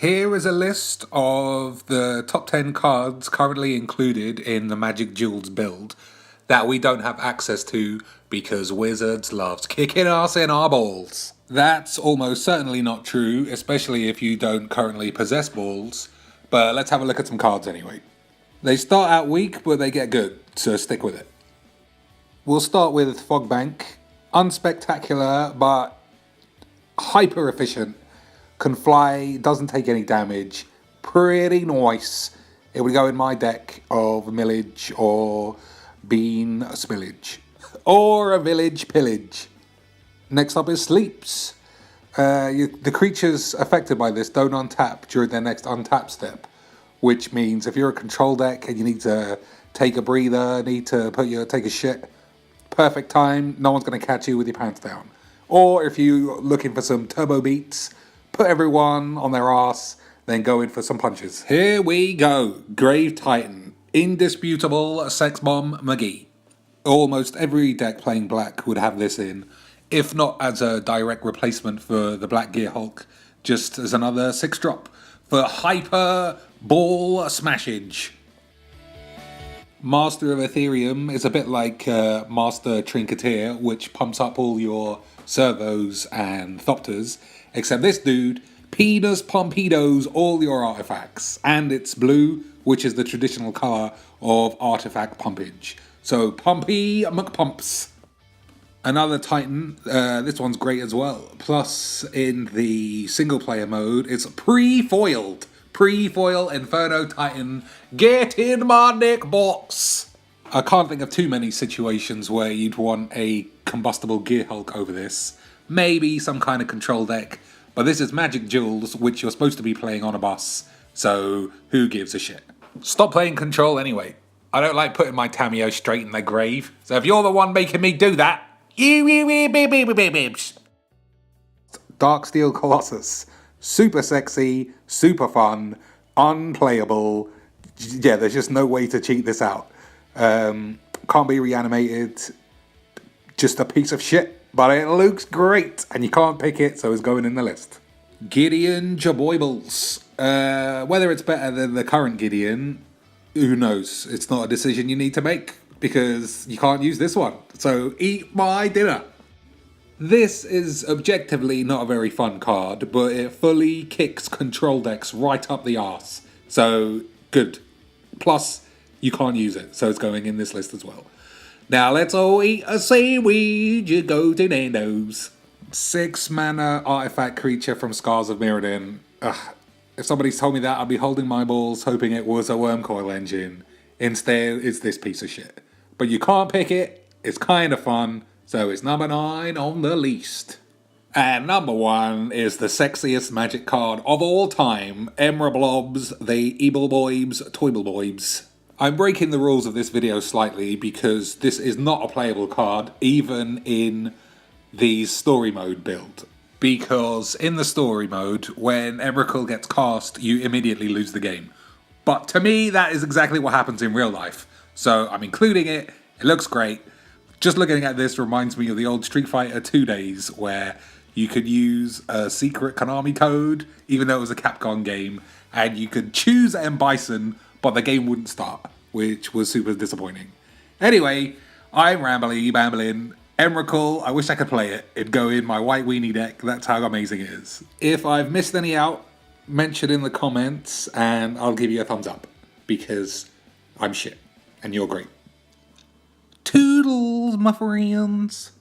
Here is a list of the top 10 cards currently included in the Magic Duels build that we don't have access to because Wizards loves kicking us in our balls. That's almost certainly not true, especially if you don't currently possess balls, but let's have a look at some cards anyway. They start out weak, but they get good, so stick with it. We'll start with Fogbank. Unspectacular, but hyper efficient. Can fly, doesn't take any damage. Pretty nice. It would go in my deck of Millage or Bean Spillage. Or a Village Pillage. Next up is Sleeps. The creatures affected by this don't untap during their next untap step. Which means if you're a control deck and you need to take a breather, take a shit, perfect time, no one's going to catch you with your pants down. Or if you're looking for some turbo beats, put everyone on their ass, then go in for some punches. Here we go. Grave Titan. Indisputable Sex Bomb McGee. Almost every deck playing black would have this in, if not as a direct replacement for the Black Gear Hulk, just as another 6-drop for hyper ball smashage. Master of Ethereum is a bit like Master Trinketeer, which pumps up all your servos and thopters, except this dude penis pompedos all your artifacts, and it's blue, which is the traditional colour of artifact pumpage. So Pumpy McPumps. Another Titan, this one's great as well. Plus, in the single player mode, it's pre-foiled. Pre-foil Inferno Titan, get in my neck box! I can't think of too many situations where you'd want a combustible Gear Hulk over this. Maybe some kind of control deck, but this is Magic Duels, which you're supposed to be playing on a bus, so who gives a shit? Stop playing control anyway. I don't like putting my Tameo straight in their grave, so if you're the one making me do that, Darksteel Colossus. Super sexy, super fun, unplayable. Yeah, there's just no way to cheat this out. Can't be reanimated. Just a piece of shit, but it looks great, and you can't pick it, so it's going in the list. Gideon Jaboibles. Whether it's better than the current Gideon, who knows? It's not a decision you need to make, because you can't use this one. So eat my dinner. This is objectively not a very fun card, but it fully kicks control decks right up the arse. So, good. Plus, you can't use it, so it's going in this list as well. Now let's all eat a seaweed, you go to Nando's. 6 mana artifact creature from Scars of Mirrodin. If somebody's told me that, I'd be holding my balls hoping it was a Wormcoil Engine. Instead, it's this piece of shit. But you can't pick it, it's kind of fun. So it's number 9 on the list. And number 1 is the sexiest Magic card of all time, Emrablobs, the Eebleboibs, Toibleboibs. I'm breaking the rules of this video slightly because this is not a playable card, even in the story mode build. Because in the story mode, when Emrakul gets cast, you immediately lose the game. But to me, that is exactly what happens in real life. So I'm including it, it looks great. Just looking at this reminds me of the old Street Fighter 2 days where you could use a secret Konami code, even though it was a Capcom game, and you could choose M. Bison, but the game wouldn't start, which was super disappointing. Anyway, I'm bambling. Emrakul, I wish I could play it. It'd go in my white weenie deck, that's how amazing it is. If I've missed any out, mention in the comments, and I'll give you a thumbs up, because I'm shit, and you're great. Toodles, my friends.